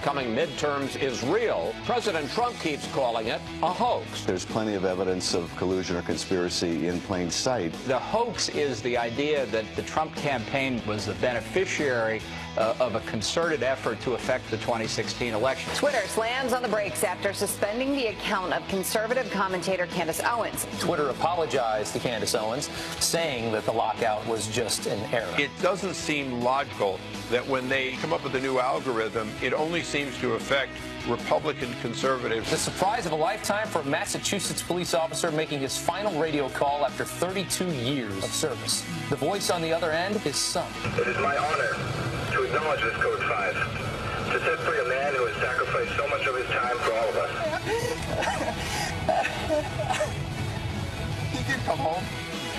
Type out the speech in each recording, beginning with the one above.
upcoming midterms is real, President Trump keeps calling it a hoax. There's plenty of evidence of collusion or conspiracy in plain sight. The hoax is the idea that the Trump campaign was the beneficiary of a concerted effort to affect the 2016 election. Twitter slams on the brakes after suspending the account of conservative commentator Candace Owens. Twitter apologized to Candace Owens, saying that the lockout was just an error. It doesn't seem logical that when they come up with a new algorithm, it only seems to affect Republican conservatives. The surprise of a lifetime for a Massachusetts police officer making his final radio call after 32 years of service. The voice on the other end is son. It is my honor to acknowledge this Code 5, to set free a man who has sacrificed so much of his time for all of us. He can come home.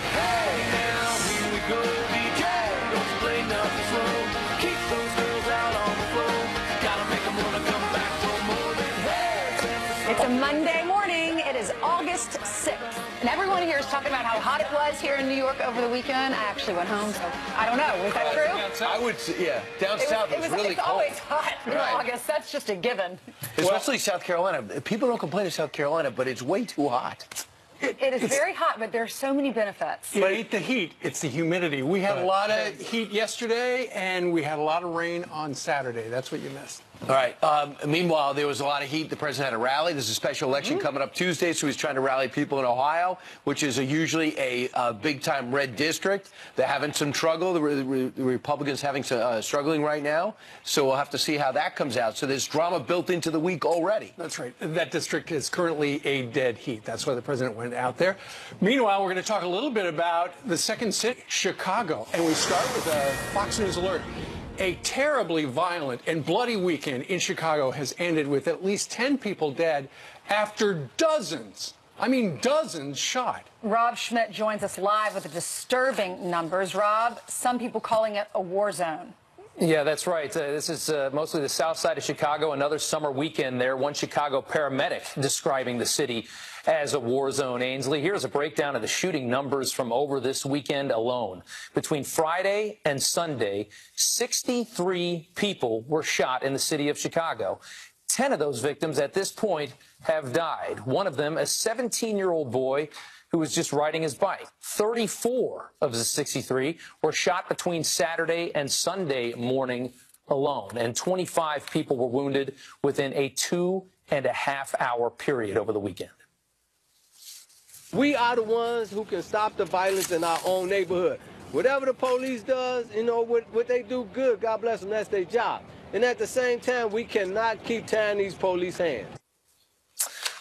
Hey, now here we go, DJ. Don't play nothing slow. Keep those girls out on the floor. Gotta make them wanna come back for more than hey. It's a Monday morning. It is August 6th. And everyone here is talking about how hot it was here in New York over the weekend. I actually went home, so I don't know. Was that true? I would say, yeah. Down south, it was really it's cold. always hot in August. That's just a given. Especially South Carolina. People don't complain in South Carolina, but it's way too hot. It is very hot, but there's so many benefits. It ain't the heat, it's the humidity. We had a lot of heat yesterday, and we had a lot of rain on Saturday. That's what you missed. All right. Meanwhile, there was a lot of heat. The president had a rally. There's a special election coming up Tuesday, so he's trying to rally people in Ohio, which is usually a big-time red district. They're having some trouble. The Republicans having some struggling right now, so we'll have to see how that comes out. So there's drama built into the week already. That's right. That district is currently a dead heat. That's why the president went out there. Meanwhile, we're going to talk a little bit about the second city, Chicago, and we start with a Fox News alert. A terribly violent and bloody weekend in Chicago has ended with at least 10 people dead after dozens, I mean dozens, shot. Rob Schmidt joins us live with the disturbing numbers. Rob, some people calling it a war zone. Yeah, that's right. This is mostly the south side of Chicago, another summer weekend there. One Chicago paramedic describing the city as a war zone. Ainsley, here's a breakdown of the shooting numbers from over this weekend alone. Between Friday and Sunday, 63 people were shot in the city of Chicago. 10 of those victims at this point have died. One of them, a 17-year-old boy who was just riding his bike. 34 of the 63 were shot between Saturday and Sunday morning alone, and 25 people were wounded within a 2.5-hour period over the weekend. We are the ones who can stop the violence in our own neighborhood. Whatever the police does, you know, what they do good, God bless them, that's their job. And at the same time, we cannot keep tying these police hands.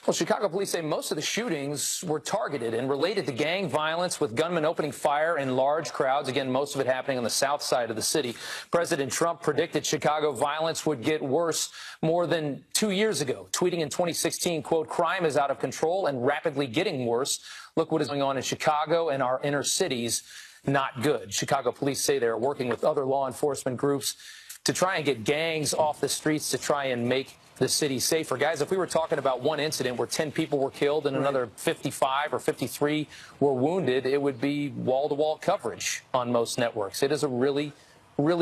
Well, Chicago police say most of the shootings were targeted and related to gang violence, with gunmen opening fire in large crowds. Again, most of it happening on the south side of the city. President Trump predicted Chicago violence would get worse more than 2 years ago, tweeting in 2016, quote, "Crime is out of control and rapidly getting worse. Look what is going on in Chicago and our inner cities. Not good." Chicago police say they're working with other law enforcement groups to try and get gangs off the streets to try and make the city safer. Guys, if we were talking about one incident where 10 people were killed and another 55 or 53 were wounded, it would be wall-to-wall coverage on most networks. It is a really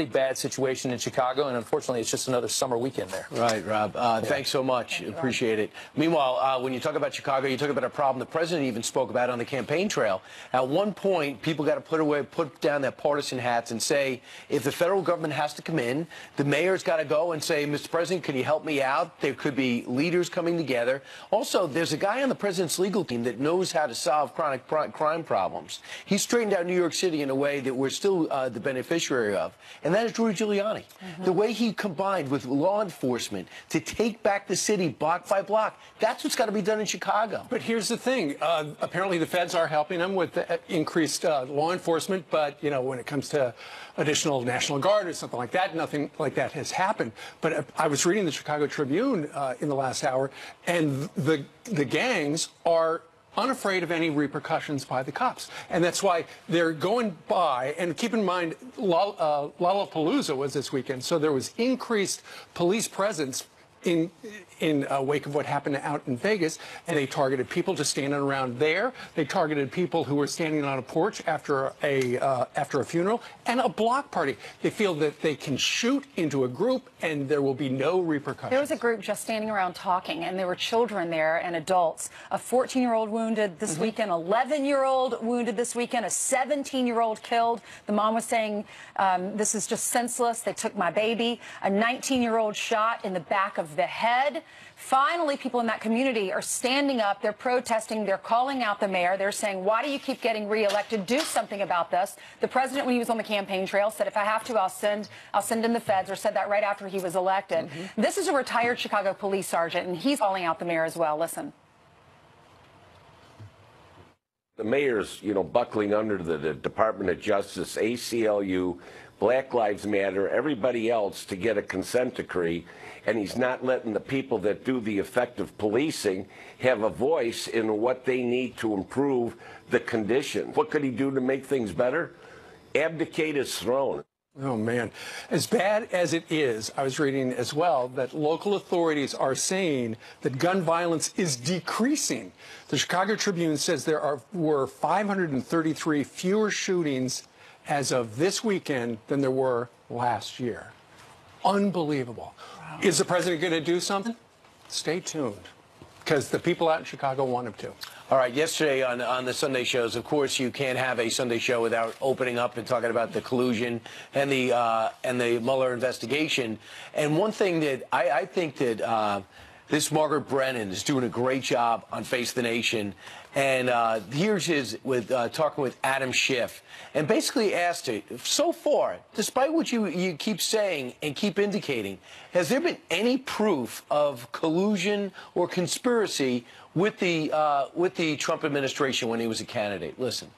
bad situation in Chicago, and unfortunately, it's just another summer weekend there. Right, Rob. Thanks so much. Appreciate it. Meanwhile, when you talk about Chicago, you talk about a problem the president even spoke about on the campaign trail. At one point, people got to put down their partisan hats and say, if the federal government has to come in, the mayor's got to go and say, Mr. President, can you help me out? There could be leaders coming together. Also, there's a guy on the president's legal team that knows how to solve chronic crime problems. He straightened out New York City in a way that we're still the beneficiary of. And that is Rudy Giuliani. The way he combined with law enforcement to take back the city block by block, that's what's got to be done in Chicago. But here's the thing. Apparently the feds are helping them with increased law enforcement, but, you know, when it comes to additional National Guard or something like that, nothing like that has happened. But I was reading the Chicago Tribune in the last hour, and the gangs are unafraid of any repercussions by the cops. And that's why they're going by, and keep in mind, Lollapalooza was this weekend, so there was increased police presence in wake of what happened out in Vegas, and they targeted people just standing around there. They targeted people who were standing on a porch after a funeral and a block party. They feel that they can shoot into a group and there will be no repercussions. There was a group just standing around talking, and there were children there and adults. A 14-year-old wounded this weekend, 11-year-old wounded this weekend, a 17-year-old killed. The mom was saying, this is just senseless. They took my baby. A 19-year-old shot in the back of the head. Finally, people in that community are standing up. They're protesting. They're calling out the mayor. They're saying, why do you keep getting reelected? Do something about this. The president, when he was on the campaign trail, said, if I have to, I'll send in the feds, or said that right after he was elected. This is a retired Chicago police sergeant, and he's calling out the mayor as well. Listen. The mayor's, buckling under the Department of Justice, ACLU, Black Lives Matter, everybody else to get a consent decree, and he's not letting the people that do the effective policing have a voice in what they need to improve the conditions. What could he do to make things better? Abdicate his throne. Oh, man. As bad as it is, I was reading as well that local authorities are saying that gun violence is decreasing. The Chicago Tribune says there were 533 fewer shootings as of this weekend than there were last year. Unbelievable. Wow. Is the president going to do something? Stay tuned, because the people out in Chicago want him to. All right, yesterday on the Sunday shows, of course, you can't have a Sunday show without opening up and talking about the collusion and the Mueller investigation. And one thing that I think that this Margaret Brennan is doing a great job on Face the Nation. And here's his with talking with Adam Schiff, and basically asked her, so far, despite what you keep saying and keep indicating, has there been any proof of collusion or conspiracy with the Trump administration when he was a candidate? Listen.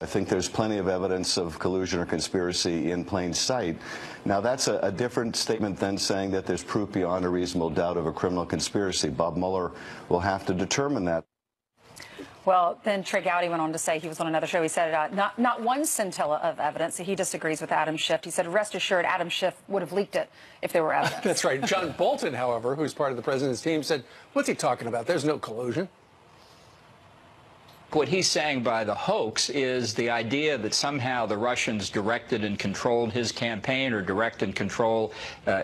I think there's plenty of evidence of collusion or conspiracy in plain sight. Now, that's a different statement than saying that there's proof beyond a reasonable doubt of a criminal conspiracy. Bob Mueller will have to determine that. Well, then Trey Gowdy went on to say, he was on another show, he said not one scintilla of evidence. He disagrees with Adam Schiff. He said, rest assured, Adam Schiff would have leaked it if there were evidence. That's right. John Bolton, however, who's part of the president's team, said, what's he talking about? There's no collusion. What he's saying by the hoax is the idea that somehow the Russians directed and controlled his campaign or direct and control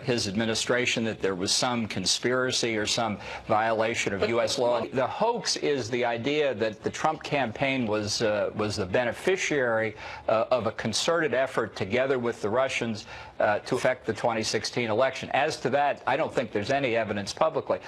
his administration, that there was some conspiracy or some violation of U.S. law. The hoax is the idea that the Trump campaign was the beneficiary of a concerted effort together with the Russians to affect the 2016 election. As to that, I don't think there's any evidence publicly.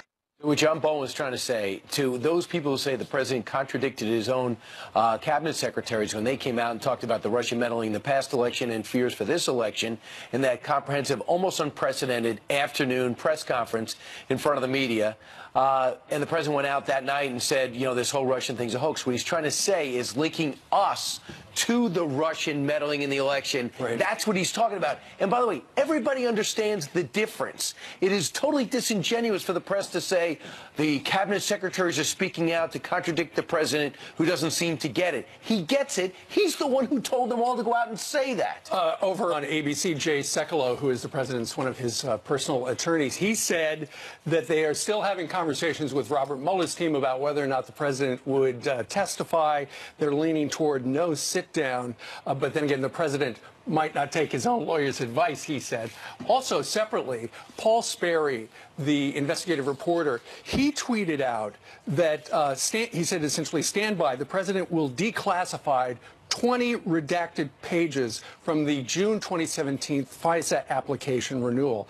What John Bolton was trying to say to those people who say the president contradicted his own cabinet secretaries when they came out and talked about the Russian meddling in the past election and fears for this election in that comprehensive, almost unprecedented afternoon press conference in front of the media. And the president went out that night and said, this whole Russian thing's a hoax. What he's trying to say is linking us to the Russian meddling in the election. Right. That's what he's talking about. And by the way, everybody understands the difference. It is totally disingenuous for the press to say the cabinet secretaries are speaking out to contradict the president, who doesn't seem to get it. He gets it. He's the one who told them all to go out and say that. Over on ABC, Jay Sekulow, who is the president's one of his personal attorneys, he said that they are still having conversations with Robert Mueller's team about whether or not the president would testify. They're leaning toward no sit-down, but then again, the president might not take his own lawyer's advice, he said. Also, separately, Paul Sperry, the investigative reporter, he tweeted out that, he said essentially, stand by, the president will declassify 20 redacted pages from the June 2017 FISA application renewal.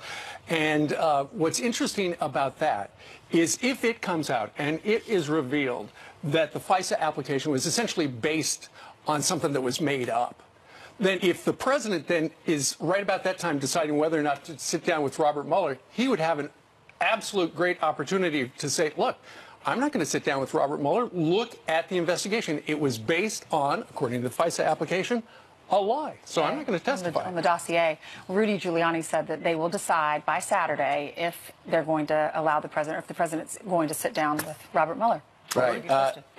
And what's interesting about that is if it comes out and it is revealed that the FISA application was essentially based on something that was made up, then if the president then is right about that time deciding whether or not to sit down with Robert Mueller, he would have an absolute great opportunity to say, look, I'm not going to sit down with Robert Mueller. Look at the investigation. It was based on, according to the FISA application, a lie. So I'm not going to testify. On the dossier, Rudy Giuliani said that they will decide by Saturday if they're going to allow the president, or if the president's going to sit down with Robert Mueller. Right.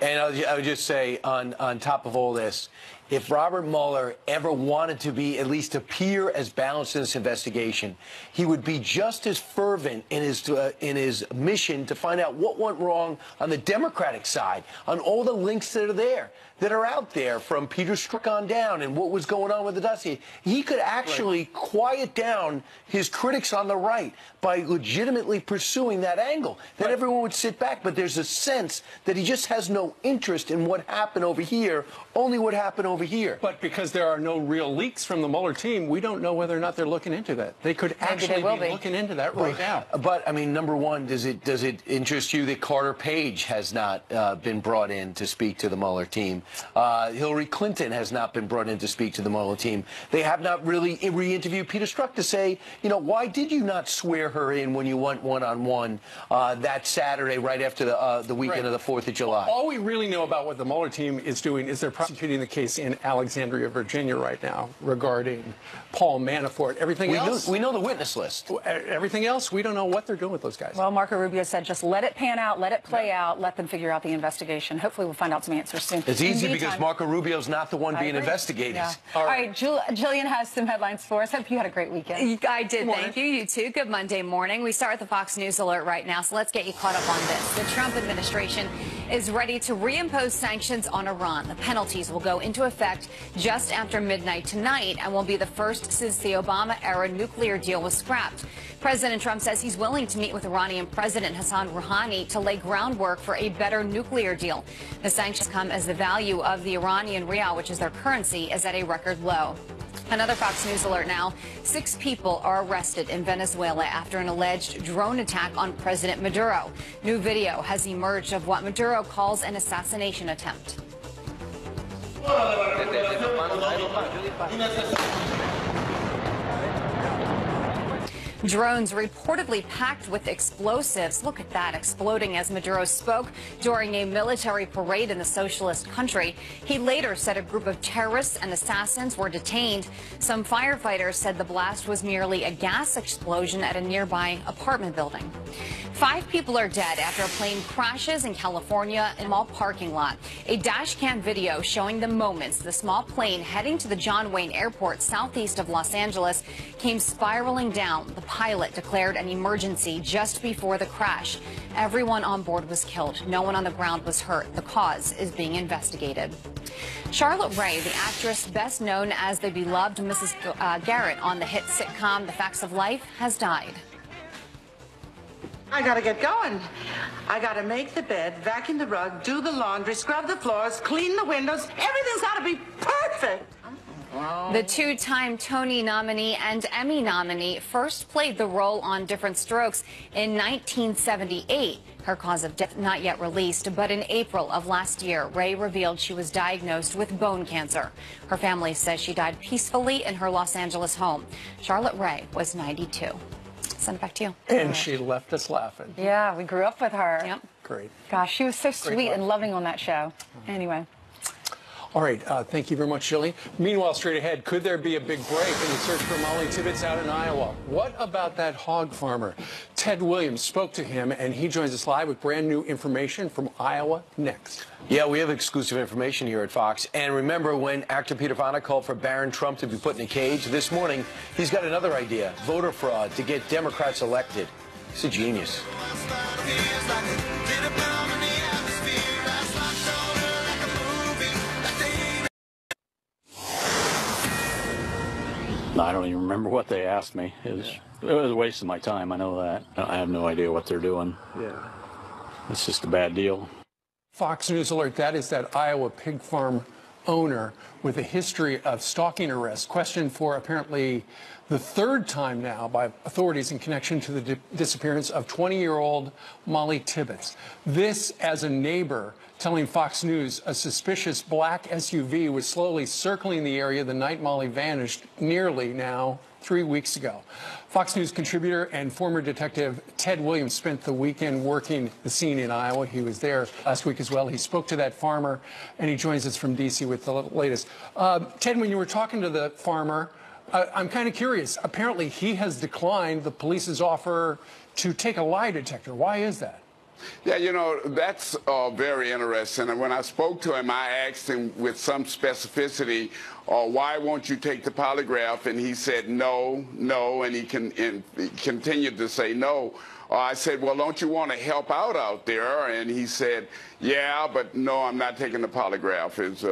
And I would just say, on top of all this, if Robert Mueller ever wanted to be, at least appear as balanced in this investigation, he would be just as fervent in his mission to find out what went wrong on the Democratic side, on all the links that are out there from Peter Strzok on down and what was going on with the dossier. He could actually quiet down his critics on the right by legitimately pursuing that angle. Then everyone would sit back, but there's a sense that he just has no interest in what happened over here, only what happened over here. But because there are no real leaks from the Mueller team, we don't know whether or not they're looking into that. They could actually be looking into that right now. But, I mean, number one, does it interest you that Carter Page has not been brought in to speak to the Mueller team? Hillary Clinton has not been brought in to speak to the Mueller team. They have not really re-interviewed Peter Strzok to say, you know, why did you not swear her in when you went one-on-one that Saturday right after the weekend of the 4th of July? All we really know about what the Mueller team is doing is they're prosecuting the case in Alexandria, Virginia right now regarding Paul Manafort. Everything else... We know the witness list. Everything else, we don't know what they're doing with those guys. Well, Marco Rubio said just let it pan out, let it play out, let them figure out the investigation. Hopefully we'll find out some answers soon. It's easy because Marco Rubio's not the one being investigated. Yeah. All right, Jillian has some headlines for us. Hope you had a great weekend. I did, thank you. You too. Good Monday morning. We start with the Fox News alert right now, so let's get you caught up on this. The Trump administration is ready to reimpose sanctions on Iran. The penalties will go into effect just after midnight tonight and will be the first since the Obama-era nuclear deal was scrapped. President Trump says he's willing to meet with Iranian President Hassan Rouhani to lay groundwork for a better nuclear deal. The sanctions come as the value of the Iranian rial, which is their currency, is at a record low. Another Fox News alert now. 6 people are arrested in Venezuela after an alleged drone attack on President Maduro. New video has emerged of what Maduro calls an assassination attempt. Drones reportedly packed with explosives. Look at that, exploding as Maduro spoke during a military parade in the socialist country. He later said a group of terrorists and assassins were detained. Some firefighters said the blast was merely a gas explosion at a nearby apartment building. 5 people are dead after a plane crashes in California in a mall parking lot. A dash cam video showing the moments the small plane heading to the John Wayne Airport southeast of Los Angeles came spiraling down. The pilot declared an emergency just before the crash. Everyone on board was killed. No one on the ground was hurt. The cause is being investigated. Charlotte Rae, the actress best known as the beloved Mrs. Garrett on the hit sitcom The Facts of Life, has died. I gotta get going. I gotta make the bed, vacuum the rug, do the laundry, scrub the floors, clean the windows. Everything's gotta be perfect. The 2-time Tony nominee and Emmy nominee first played the role on Different Strokes in 1978. Her cause of death not yet released, but in April of last year, Rae revealed she was diagnosed with bone cancer. Her family says she died peacefully in her Los Angeles home. Charlotte Rae was 92. Send it back to you. And she left us laughing. Yeah, we grew up with her. Yep. Great. Gosh, she was so sweet and loving on that show. Anyway. All right, thank you very much, Shirley. Meanwhile, straight ahead, could there be a big break in the search for Molly Tibbetts out in Iowa? What about that hog farmer? Ted Williams spoke to him, and he joins us live with brand new information from Iowa next. Yeah, we have exclusive information here at Fox. And remember when actor Peter Fonda called for Barron Trump to be put in a cage? This morning, he's got another idea, voter fraud, to get Democrats elected. He's a genius. I don't even remember what they asked me. It was a waste of my time. I know that. I have no idea what they're doing. Yeah. It's just a bad deal. Fox News alert, that is that Iowa pig farm owner with a history of stalking arrests, questioned for apparently the 3rd time now by authorities in connection to the disappearance of 20-year-old Molly Tibbetts. This as a neighbor telling Fox News a suspicious black SUV was slowly circling the area the night Molly vanished, nearly now 3 weeks ago. Fox News contributor and former detective Ted Williams spent the weekend working the scene in Iowa. He was there last week as well. He spoke to that farmer, and he joins us from D.C. with the latest. Ted, when you were talking to the farmer, I'm kind of curious. Apparently, he has declined the police's offer to take a lie detector. Why is that? Yeah, you know, that's very interesting. And when I spoke to him, I asked him with some specificity, why won't you take the polygraph? And he said, no, and he continued to say no. I said, well, don't you want to help out there? And he said, yeah, but no, I'm not taking the polygraph, is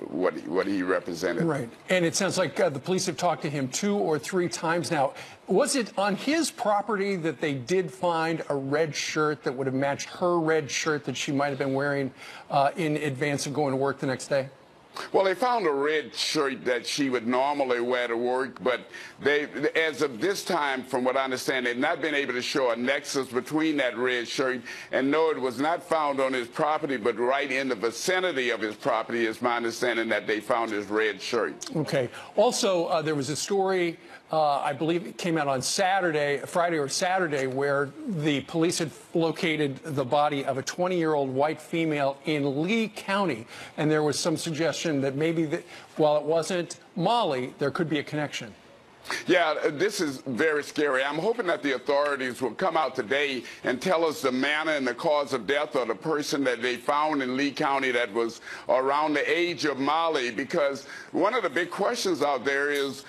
what he represented. Right. And it sounds like the police have talked to him 2 or 3 times now. Was it on his property that they did find a red shirt that would have matched her red shirt that she might have been wearing in advance of going to work the next day? Well, they found a red shirt that she would normally wear to work, but they, as of this time, from what I understand, they've not been able to show a nexus between that red shirt, and no, it was not found on his property, but right in the vicinity of his property is my understanding that they found his red shirt. Okay. Also, there was a story, I believe it came out on Friday or Saturday, where the police had located the body of a 20-year-old white female in Lee County, and there was some suggestion that maybe, while it wasn't Molly, there could be a connection. Yeah, this is very scary. I'm hoping that the authorities will come out today and tell us the manner and the cause of death of the person that they found in Lee County that was around the age of Molly, because one of the big questions out there is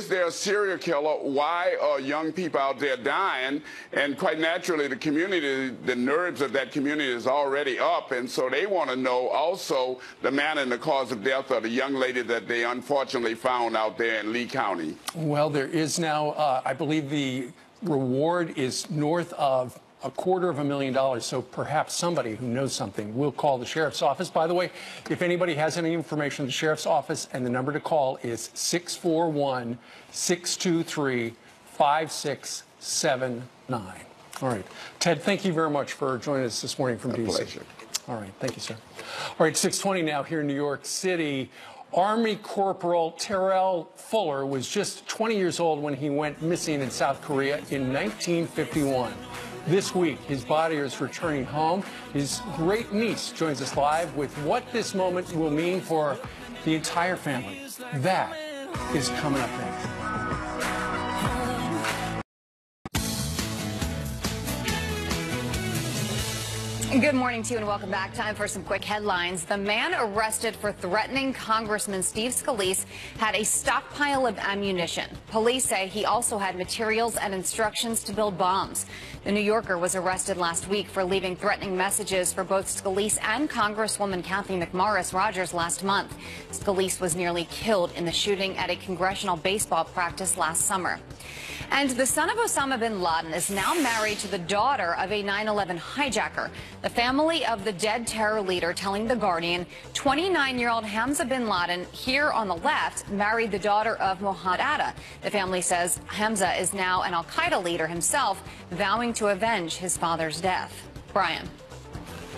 there a serial killer? Why are young people out there dying? And quite naturally, the community, the nerves of that community is already up, and so they want to know also the manner and the cause of death of the young lady that they unfortunately found out there in Lee County. Well, there is now, I believe the reward is north of $250,000, so perhaps somebody who knows something will call the sheriff's office. By the way, if anybody has any information, the sheriff's office, and the number to call is 641-623-5679. All right. Ted, thank you very much for joining us this morning from D.C. Pleasure. All right. Thank you, sir. All right, 6:20 now here in New York City. Army Corporal Terrell Fuller was just 20 years old when he went missing in South Korea in 1951. This week, his body is returning home. His great niece joins us live with what this moment will mean for the entire family. That is coming up next. Good morning to you and welcome back. Time for some quick headlines. The man arrested for threatening Congressman Steve Scalise had a stockpile of ammunition. Police say he also had materials and instructions to build bombs. The New Yorker was arrested last week for leaving threatening messages for both Scalise and Congresswoman Kathy McMorris Rogers last month. Scalise was nearly killed in the shooting at a congressional baseball practice last summer. And the son of Osama bin Laden is now married to the daughter of a 9/11 hijacker. The family of the dead terror leader telling The Guardian 29-year-old Hamza bin Laden, here on the left, married the daughter of Mohammed Atta. The family says Hamza is now an al-Qaeda leader himself, vowing to avenge his father's death. Brian.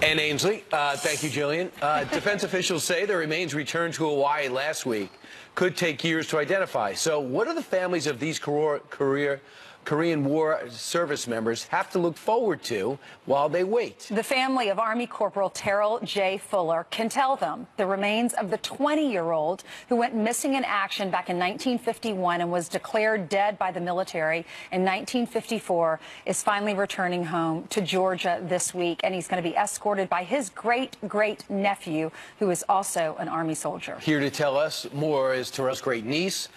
And Ainsley, thank you, Jillian. Defense officials say the remains returned to Hawaii last week could take years to identify. So what do the families of these Korean War service members have to look forward to while they wait? The family of Army Corporal Terrell J. Fuller can tell them the remains of the 20-year-old who went missing in action back in 1951 and was declared dead by the military in 1954 is finally returning home to Georgia this week, and he's going to be escorted by his great-great-nephew, who is also an Army soldier. Here to tell us more is Terrell's great niece,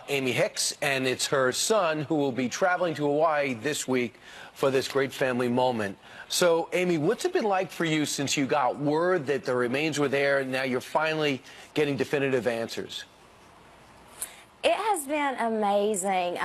Amy Hicks, and it's her son who will be traveling to Hawaii this week for this great family moment. So, Amy, what's it been like for you since you got word that the remains were there and now you're finally getting definitive answers? It has been amazing.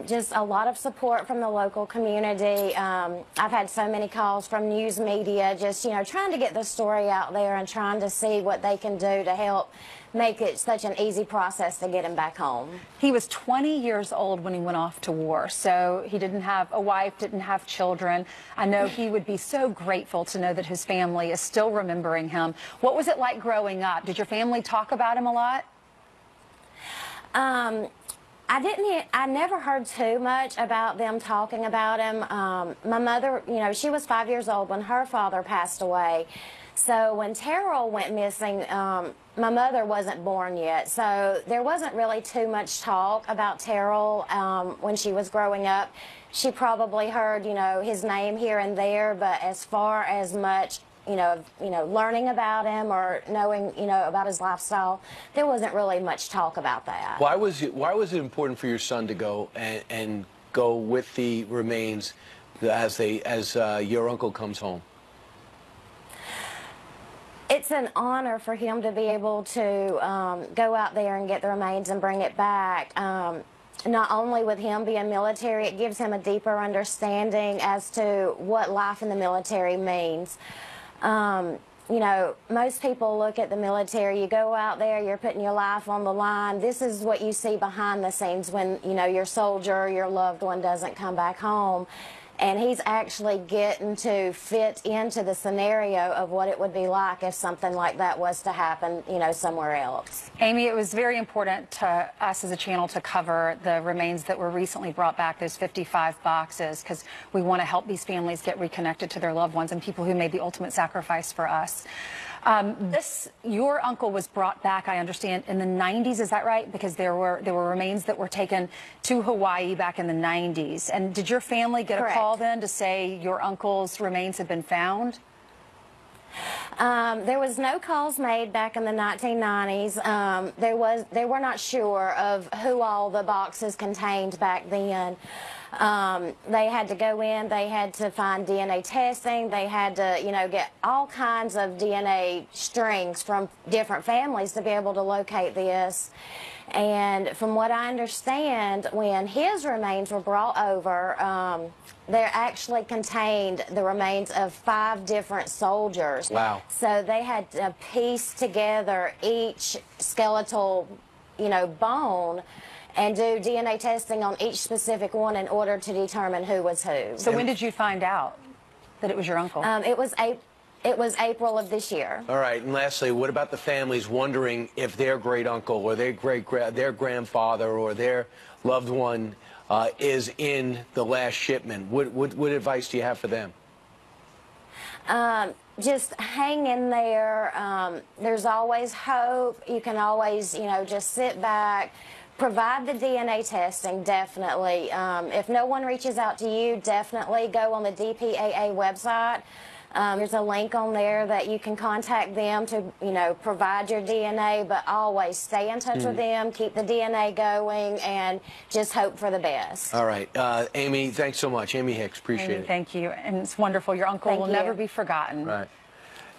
Just a lot of support from the local community. I've had so many calls from news media, just, you know, trying to get the story out there and trying to see what they can do to help make it such an easy process to get him back home. He was 20 years old when he went off to war, so he didn't have a wife, didn't have children. I know he would be so grateful to know that his family is still remembering him. What was it like growing up? Did your family talk about him a lot? I never heard too much about them talking about him. My mother, you know, she was 5 years old when her father passed away. So when Terrell went missing, my mother wasn't born yet. So there wasn't really too much talk about Terrell when she was growing up. She probably heard, you know, his name here and there, but as far as much, you know, learning about him or knowing, you know, about his lifestyle, there wasn't really much talk about that. Why was it important for your son to go and go with the remains as your uncle comes home? It's an honor for him to be able to go out there and get the remains and bring it back. Not only with him being military, it gives him a deeper understanding as to what life in the military means. You know, most people look at the military, you go out there, you're putting your life on the line. This is what you see behind the scenes when, you know, your soldier, your loved one doesn't come back home. And he's actually getting to fit into the scenario of what it would be like if something like that was to happen, you know, somewhere else. Amy, it was very important to us as a channel to cover the remains that were recently brought back, those 55 boxes, because we want to help these families get reconnected to their loved ones and people who made the ultimate sacrifice for us. Your uncle was brought back, I understand, in the 90s, is that right? Because there were remains that were taken to Hawaii back in the 90s. And did your family get Correct. a call then to say your uncle's remains had been found? There was no calls made back in the 1990s. They were not sure of who all the boxes contained back then. They had to go in, they had to find DNA testing, they had to, you know, get all kinds of DNA strings from different families to be able to locate this. And from what I understand, when his remains were brought over, they actually contained the remains of 5 different soldiers. Wow. So they had to piece together each skeletal, you know, bone and do DNA testing on each specific one in order to determine who was who. So when did you find out that it was your uncle? It was April of this year. All right, and lastly, what about the families wondering if their great uncle or their grandfather or their loved one is in the last shipment? What advice do you have for them? Just hang in there. There's always hope. You can always, you know, just sit back. Provide the DNA testing, definitely. If no one reaches out to you, definitely go on the DPAA website. There's a link on there that you can contact them to, you know, provide your DNA, but always stay in touch with them, keep the DNA going, and just hope for the best. All right. Amy, thanks so much. Amy Hicks, appreciate it. Thank you. And it's wonderful. Your uncle will never be forgotten. Right.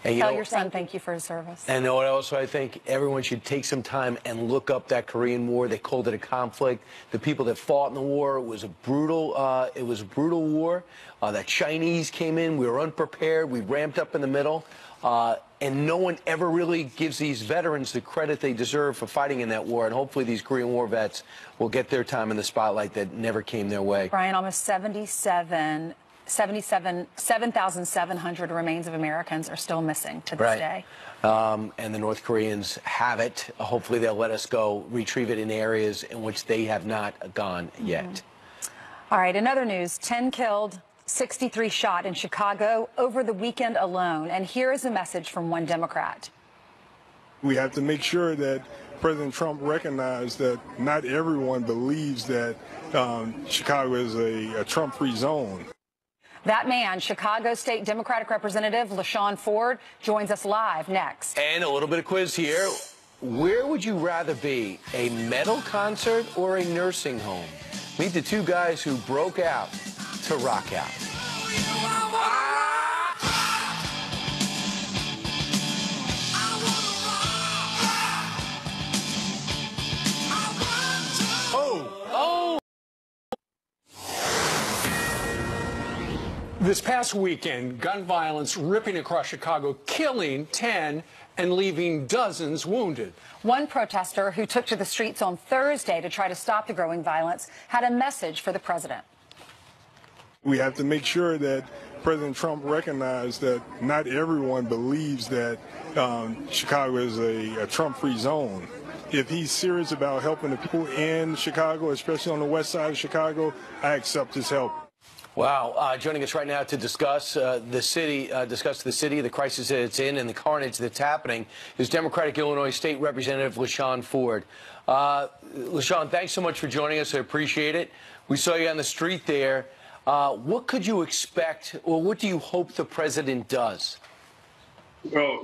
And Tell your son thank you for his service. And also, I think everyone should take some time and look up that Korean War. They called it a conflict. The people that fought in the war, it was a brutal war. The Chinese came in. We were unprepared. We ramped up in the middle. And no one ever really gives these veterans the credit they deserve for fighting in that war. And hopefully these Korean War vets will get their time in the spotlight that never came their way. Brian, almost 7,700 remains of Americans are still missing to this day. And the North Koreans have it. Hopefully they'll let us go retrieve it in areas in which they have not gone yet. All right, in other news, 10 killed, 63 shot in Chicago over the weekend alone. And here is a message from one Democrat. We have to make sure that President Trump recognized that not everyone believes that Chicago is a Trump-free zone. That man, Chicago State Democratic Representative LaShawn Ford, joins us live next. And a little bit of quiz here. Where would you rather be, a metal concert or a nursing home? Meet the two guys who broke out to rock out. This past weekend, gun violence ripping across Chicago, killing 10 and leaving dozens wounded. One protester who took to the streets on Thursday to try to stop the growing violence had a message for the president. We have to make sure that President Trump recognized that not everyone believes that Chicago is a Trump-free zone. if he's serious about helping the people in Chicago, especially on the west side of Chicago, I accept his help. Wow. Joining us right now to discuss the city, the crisis that it's in, and the carnage that's happening is Democratic Illinois State Representative LaShawn Ford. LaShawn, thanks so much for joining us. I appreciate it. We saw you on the street there. What could you expect, or what do you hope the president does? Well,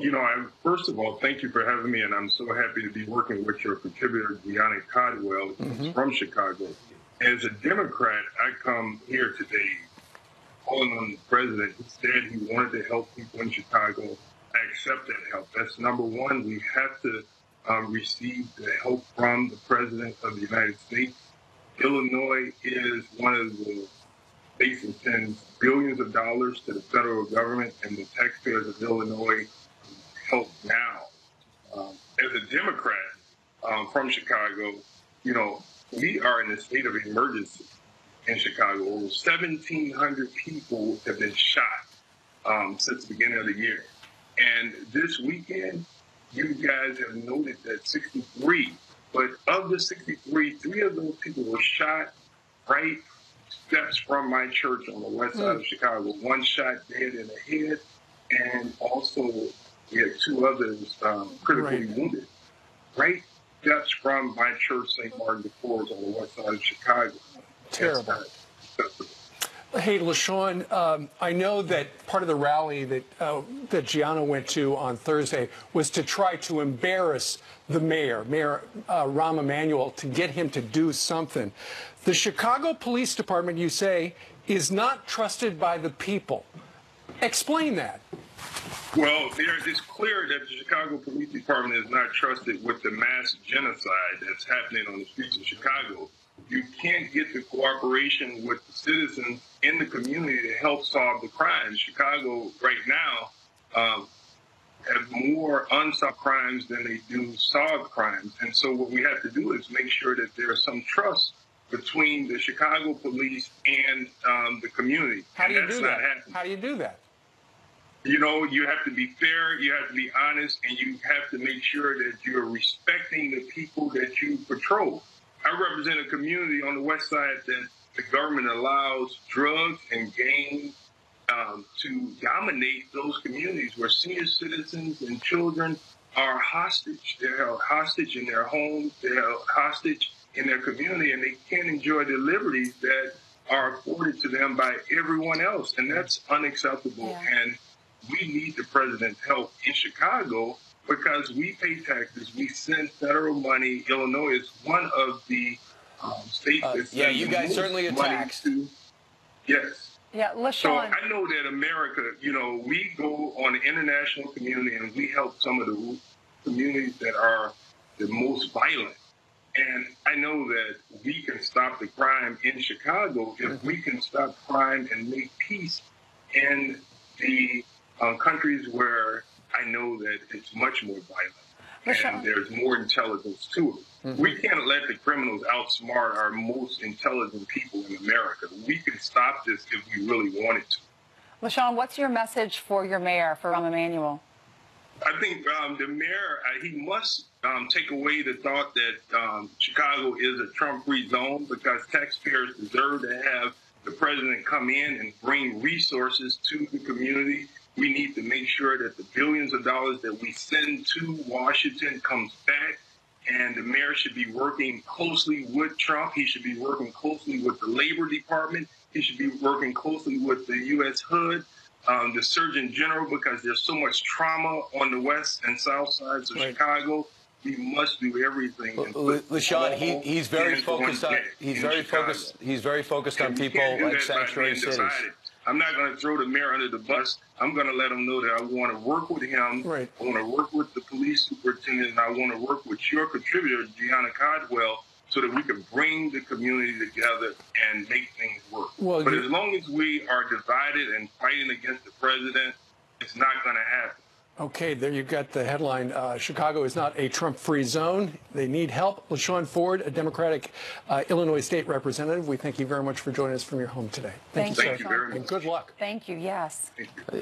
first of all, thank you for having me, and I'm so happy to be working with your contributor, Deanna Codwell, who's from Chicago. As a Democrat, I come here today calling on the president. He said he wanted to help people in Chicago. I accept that help. That's number one. We have to receive the help from the president of the United States. Illinois is one of the states that sends billions of dollars to the federal government, and the taxpayers of Illinois help now. As a Democrat from Chicago, we are in a state of emergency in Chicago. Over 1,700 people have been shot since the beginning of the year. And this weekend, you guys have noted that 63, but of the 63, 3 of those people were shot right steps from my church on the west side of Chicago. One shot dead in the head, and also we had 2 others critically wounded. Right steps from my church, St. Martin de Porres, on the west side of Chicago. Terrible. Hey, LaShawn, I know that part of the rally that Gianna went to on Thursday was to try to embarrass the Mayor Rahm Emanuel, to get him to do something. The Chicago Police Department, you say, is not trusted by the people. Explain that. Well, it's clear that the Chicago Police Department is not trusted with the mass genocide that's happening on the streets of Chicago. You can't get the cooperation with the citizens in the community to help solve the crimes. Chicago right now have more unsolved crimes than they do solved crimes. And so what we have to do is make sure that there is some trust between the Chicago police and the community. How do you do that? How do you do that? You have to be fair, you have to be honest, and you have to make sure that you're respecting the people that you patrol. I represent a community on the west side that the government allows drugs and gangs to dominate those communities, where senior citizens and children are hostage. They're held hostage in their homes, they're held hostage in their community, and they can't enjoy the liberties that are afforded to them by everyone else, and that's unacceptable. Yeah. And we need the president's help in Chicago because we pay taxes. We send federal money. Illinois is one of the states that sends you guys certainly are taxed. Yes. Yeah, LaShawn. So I know that America, we go on the international community and we help some of the communities that are the most violent. And I know that we can stop the crime in Chicago if we can stop crime and make peace in the countries where I know that it's much more violent and there's more intelligence to it. We can't let the criminals outsmart our most intelligent people in America. We can stop this if we really wanted to. LaShawn, what's your message for your mayor, for Rahm Emanuel? I think the mayor, he must take away the thought that Chicago is a Trump-free zone, because taxpayers deserve to have the president come in and bring resources to the community. We need to make sure that the billions of dollars that we send to Washington comes back, and the mayor should be working closely with Trump. He should be working closely with the Labor Department. He should be working closely with the U.S. HUD, the Surgeon General, because there's so much trauma on the west and south sides of Chicago. We must do everything. LaShawn, he's very focused on he's very focused on people like sanctuary cities. I'm not going to throw the mayor under the bus. I'm going to let him know that I want to work with him. I want to work with the police superintendent, and I want to work with your contributor, Deanna Codwell, so that we can bring the community together and make things work. But as long as we are divided and fighting against the president, it's not going to happen. Okay, there you've got the headline. Chicago is not a Trump-free zone. They need help. LaShawn Ford, a Democratic Illinois state representative, we thank you very much for joining us from your home today. Thank you, sir. And good luck. Thank you, yes.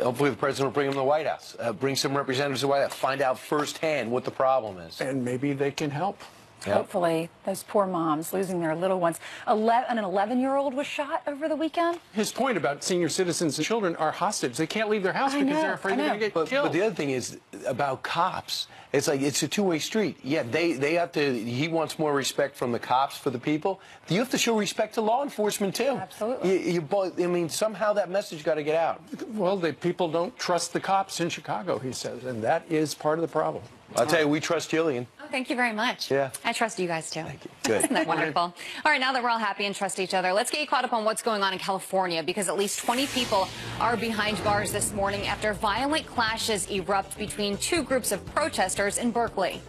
Hopefully the president will bring him to the White House. Bring some representatives to the White House. Find out firsthand what the problem is. And maybe they can help. Yep. Hopefully, those poor moms losing their little ones. An 11-year-old was shot over the weekend. His point about senior citizens and children are hostage. They can't leave their house because they're afraid they're going to get killed. But the other thing is about cops. It's like it's a two-way street. Yeah, they have to. He wants more respect from the cops for the people. You have to show respect to law enforcement too. Absolutely. I mean, somehow that message got to get out. Well, the people don't trust the cops in Chicago, he says, and that is part of the problem. I'll tell you, we trust Jillian. Oh, thank you very much. Yeah. I trust you guys, too. Thank you. Good. Isn't that wonderful? All right, now that we're all happy and trust each other, let's get you caught up on what's going on in California, because at least 20 people are behind bars this morning after violent clashes erupt between two groups of protesters in Berkeley.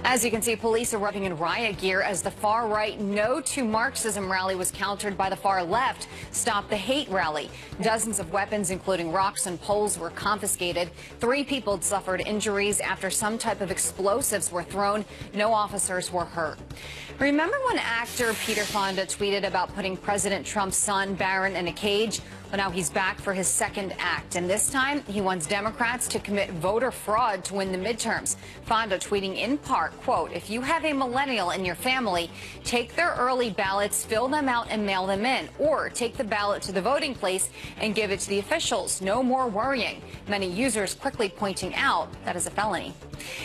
As you can see, police arriving in riot gear as the far-right No to Marxism rally was countered by the far left Stop the Hate rally. Dozens of weapons, including rocks and poles, were confiscated. 3 people suffered injuries after some type of explosives were thrown. No officers were hurt. Remember when actor Peter Fonda tweeted about putting President Trump's son, Barron, in a cage? Well, now he's back for his second act, and this time he wants Democrats to commit voter fraud to win the midterms. Fonda tweeting in part, quote, "If you have a millennial in your family, take their early ballots, fill them out, and mail them in, or take the ballot to the voting place and give it to the officials. No more worrying." Many users quickly pointing out that is a felony.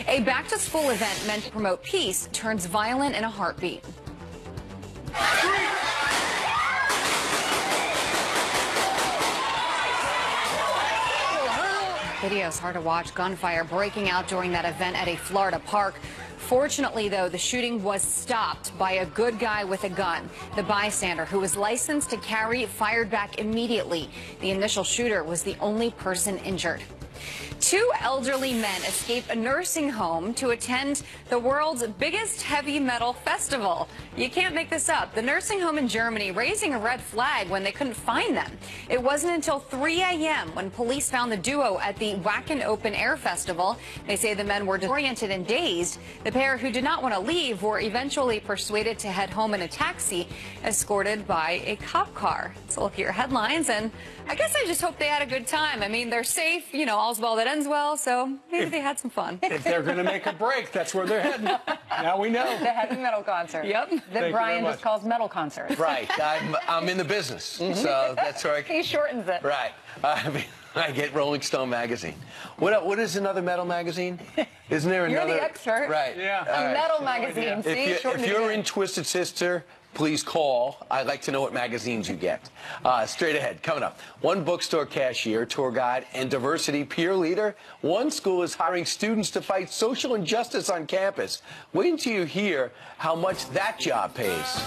A back-to-school event meant to promote peace turns violent in a heartbeat. Video is hard to watch. Gunfire breaking out during that event at a Florida park. Fortunately, though, the shooting was stopped by a good guy with a gun. The bystander, who was licensed to carry, fired back immediately. The initial shooter was the only person injured. 2 elderly men escape a nursing home to attend the world's biggest heavy metal festival. You can't make this up. The nursing home in Germany raising a red flag when they couldn't find them. It wasn't until 3 a.m. when police found the duo at the Wacken Open Air Festival. They say the men were disoriented and dazed. The pair, who did not want to leave, were eventually persuaded to head home in a taxi, escorted by a cop car. So look at your headlines, and I guess I just hope they had a good time. I mean, they're safe, you know, all's well that ends well, so maybe they had some fun. If they're going to make a break, that's where they're heading. Now we know. The heavy metal concert. Yep. That Brian just calls metal concerts. Right. I'm in the business, so that's right. He shortens it. Right. I get Rolling Stone magazine. What is another metal magazine? Isn't there another? You're the expert. Right. Yeah. A metal magazine. See, If you're in Twisted Sister, please call. I'd like to know what magazines you get. Straight ahead, coming up. One bookstore cashier, tour guide, and diversity peer leader. One school is hiring students to fight social injustice on campus. Wait until you hear how much that job pays.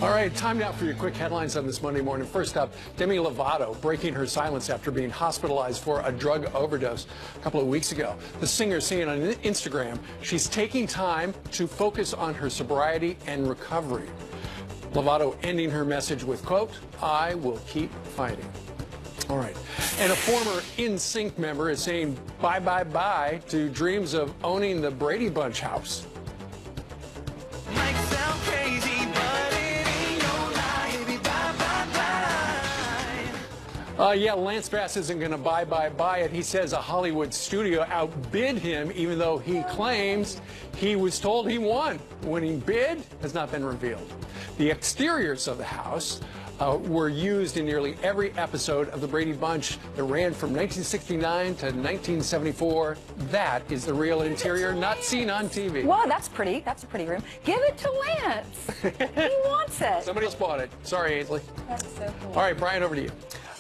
All right, time now for your quick headlines on this Monday morning. First up, Demi Lovato breaking her silence after being hospitalized for a drug overdose a couple of weeks ago. The singer saying on Instagram she's taking time to focus on her sobriety and recovery. Lovato ending her message with, quote, "I will keep fighting." All right. And a former NSYNC member is saying bye, bye, bye to dreams of owning the Brady Bunch house. Yeah, Lance Bass isn't going to buy it. He says a Hollywood studio outbid him, even though he claims he was told he won. Winning bid has not been revealed. The exteriors of the house were used in nearly every episode of the Brady Bunch that ran from 1969 to 1974. That is the real interior, not seen on TV. Wow, that's pretty. That's a pretty room. Give it to Lance. He wants it. Somebody else bought it. Sorry, Ainsley. That's so cool. All right, Brian, over to you.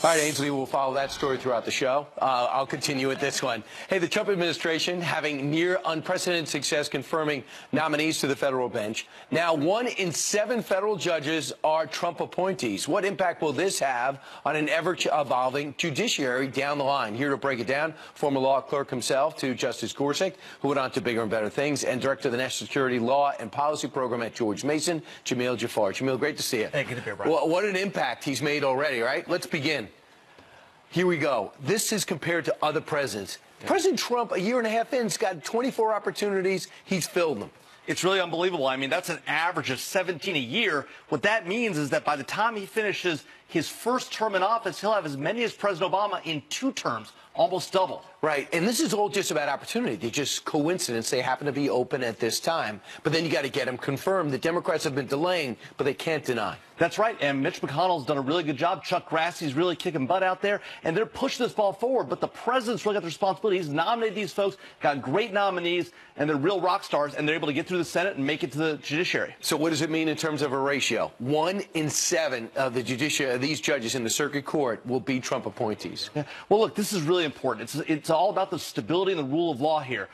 All right, Ainsley, we'll follow that story throughout the show. I'll continue with this one. Hey, the Trump administration having near unprecedented success confirming nominees to the federal bench. Now, 1 in 7 federal judges are Trump appointees. What impact will this have on an ever-evolving judiciary down the line? Here to break it down, former law clerk himself to Justice Gorsuch, who went on to bigger and better things, and director of the National Security Law and Policy Program at George Mason, Jamil Jafar. Jamil, great to see you. Hey, good to be here, Brian. Well, what an impact he's made already, right? Let's begin. Here we go. This is compared to other presidents. Yeah. President Trump, a year and a half in, has got 24 opportunities. He's filled them. It's really unbelievable. I mean, that's an average of 17 a year. What that means is that by the time he finishes his first term in office, he'll have as many as President Obama in 2 terms, almost double. Right, and this is all just about opportunity. It's just coincidence they happen to be open at this time. But then you got to get them confirmed. The Democrats have been delaying, but they can't deny. That's right, and Mitch McConnell's done a really good job. Chuck Grassie's really kicking butt out there, and they're pushing this ball forward. But the president's really got the responsibility. He's nominated these folks, got great nominees, and they're real rock stars, and they're able to get through the Senate and make it to the judiciary. So what does it mean in terms of a ratio? 1 in 7 of the judiciary, these judges in the circuit court will be Trump appointees. Yeah. Well, look, this is really important. It's all about the stability and the rule of law here.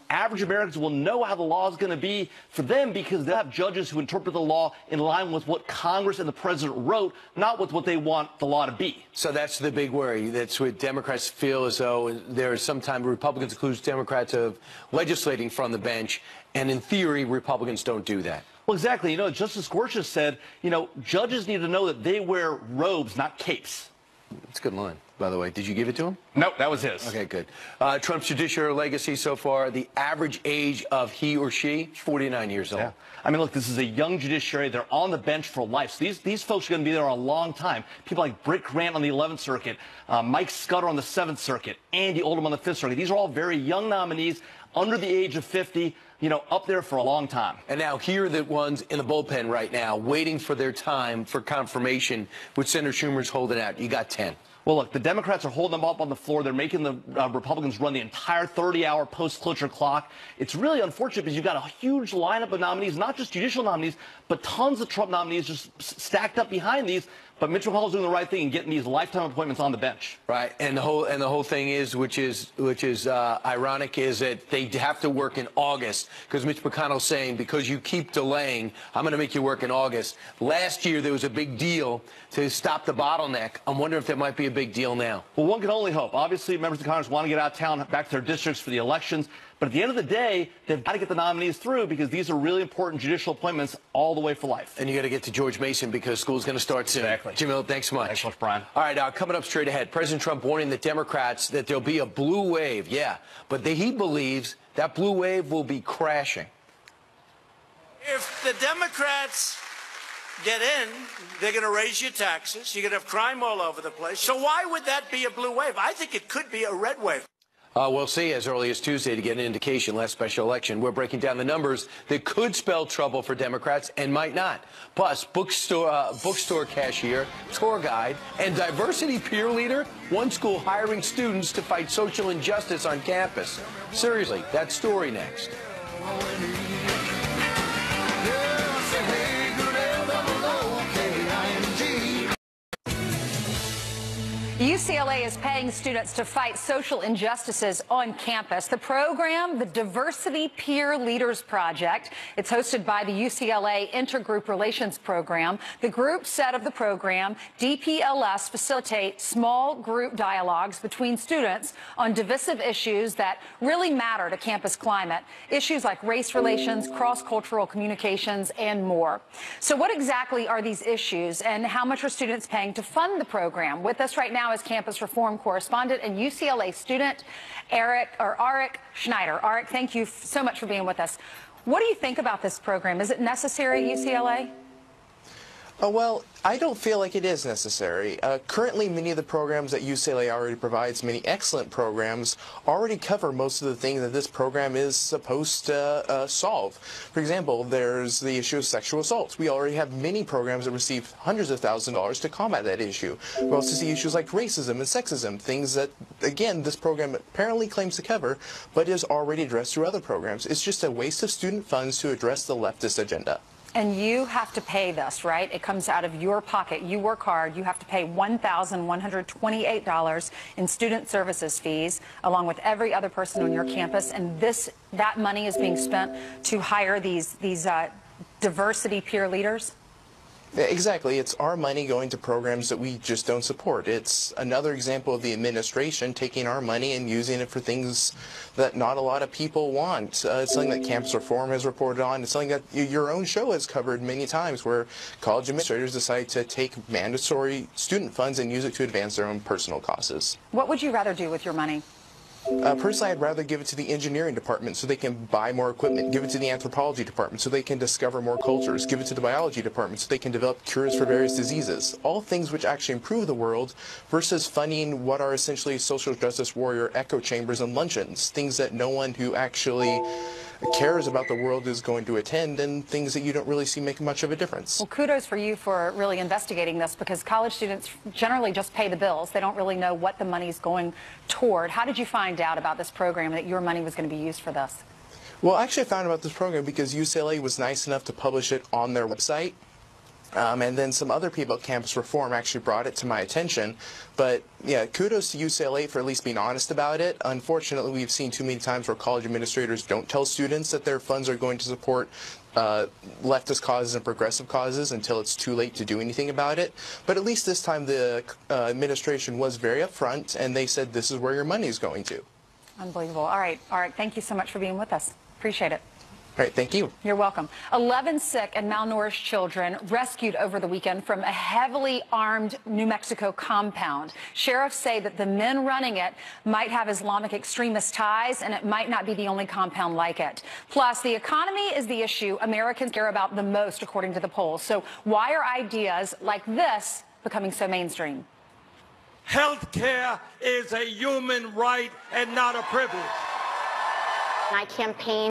Average Americans will know how the law is going to be for them because they have judges who interpret the law in line with what Congress and the president wrote, not with what they want the law to be. So that's the big worry. That's what Democrats feel as though there is sometimes Republicans accuse Democrats of legislating from the bench, and in theory, Republicans don't do that. Well, exactly. You know, Justice Gorsuch said, you know, judges need to know that they wear robes, not capes. That's a good line, by the way. Did you give it to him? No, that was his. Okay, good. Trump's judiciary legacy so far, the average age of he or she, 49 years old. Yeah. I mean, look, this is a young judiciary. They're on the bench for life. So these folks are going to be there a long time. People like Britt Grant on the 11th Circuit, Mike Scudder on the 7th Circuit, Andy Oldham on the 5th Circuit. These are all very young nominees under the age of 50. You know, up there for a long time. And now here are the ones in the bullpen right now, waiting for their time for confirmation, which Senator Schumer's holding out. You got 10. Well, look, the Democrats are holding them up on the floor. They're making the Republicans run the entire 30-hour post-cloture clock. It's really unfortunate because you've got a huge lineup of nominees, not just judicial nominees, but tons of Trump nominees just stacked up behind these. But Mitch McConnell's doing the right thing and getting these lifetime appointments on the bench. Right, and the whole thing is, which is ironic, is that they have to work in August because Mitch McConnell's saying because you keep delaying, I'm going to make you work in August. Last year there was a big deal to stop the bottleneck. I'm wondering if there might be a big deal now. Well, one can only hope. Obviously, members of Congress want to get out of town, back to their districts for the elections. But at the end of the day, they've got to get the nominees through because these are really important judicial appointments all the way for life. And you got to get to George Mason because school's going to start soon. Exactly. Jamil, thanks so much. Thanks so much, Brian. All right, coming up straight ahead, President Trump warning the Democrats that there'll be a blue wave. Yeah, but he believes that blue wave will be crashing. If the Democrats get in, they're going to raise your taxes. You're going to have crime all over the place. So why would that be a blue wave? I think it could be a red wave. We'll see as early as Tuesday to get an indication last special election. We're breaking down the numbers that could spell trouble for Democrats and might not. Plus, bookstore cashier, tour guide, and diversity peer leader, one school hiring students to fight social injustice on campus. Seriously, that story next. UCLA is paying students to fight social injustices on campus. The program, the Diversity Peer Leaders Project, it's hosted by the UCLA Intergroup Relations Program. The group set of the program, DPLS, facilitate small group dialogues between students on divisive issues that really matter to campus climate, issues like race relations, cross-cultural communications, and more. So what exactly are these issues, and how much are students paying to fund the program? With us right now is campus reform correspondent and UCLA student Arik Schneider. Arik, thank you so much for being with us. What do you think about this program? Is it necessary at UCLA? Well, I don't feel like it is necessary. Currently, many of the programs that UCLA already provides, many excellent programs, already cover most of the things that this program is supposed to solve. For example, there's the issue of sexual assaults. We already have many programs that receive hundreds of thousands of dollars to combat that issue. We also see issues like racism and sexism, things that, again, this program apparently claims to cover, but is already addressed through other programs. It's just a waste of student funds to address the leftist agenda. And you have to pay this, right? It comes out of your pocket. You work hard. You have to pay $1,128 in student services fees, along with every other person on your campus. And that money is being spent to hire these diversity peer leaders. Exactly. It's our money going to programs that we just don't support. It's another example of the administration taking our money and using it for things that not a lot of people want. It's something that Campus Reform has reported on. It's something that your own show has covered many times, where college administrators decide to take mandatory student funds and use it to advance their own personal causes. What would you rather do with your money? Personally, I'd rather give it to the engineering department so they can buy more equipment, give it to the anthropology department so they can discover more cultures, give it to the biology department so they can develop cures for various diseases. All things which actually improve the world versus funding what are essentially social justice warrior echo chambers and luncheons, things that no one who actually cares about the world is going to attend, and things that you don't really see make much of a difference. Well, kudos for you for really investigating this, because college students generally just pay the bills. They don't really know what the money's going toward. How did you find out about this program, that your money was going to be used for this? Well, actually I found out about this program because UCLA was nice enough to publish it on their website. And then some other people at Campus Reform actually brought it to my attention. But yeah, kudos to UCLA for at least being honest about it. Unfortunately, we've seen too many times where college administrators don't tell students that their funds are going to support leftist causes and progressive causes until it's too late to do anything about it. But at least this time the administration was very upfront, and they said this is where your money is going to. Unbelievable. All right. Thank you so much for being with us. Appreciate it. All right, thank you. You're welcome. 11 sick and malnourished children rescued over the weekend from a heavily armed New Mexico compound. Sheriffs say that the men running it might have Islamic extremist ties, and it might not be the only compound like it. Plus, the economy is the issue Americans care about the most, according to the polls. So why are ideas like this becoming so mainstream? Health care is a human right and not a privilege. I campaign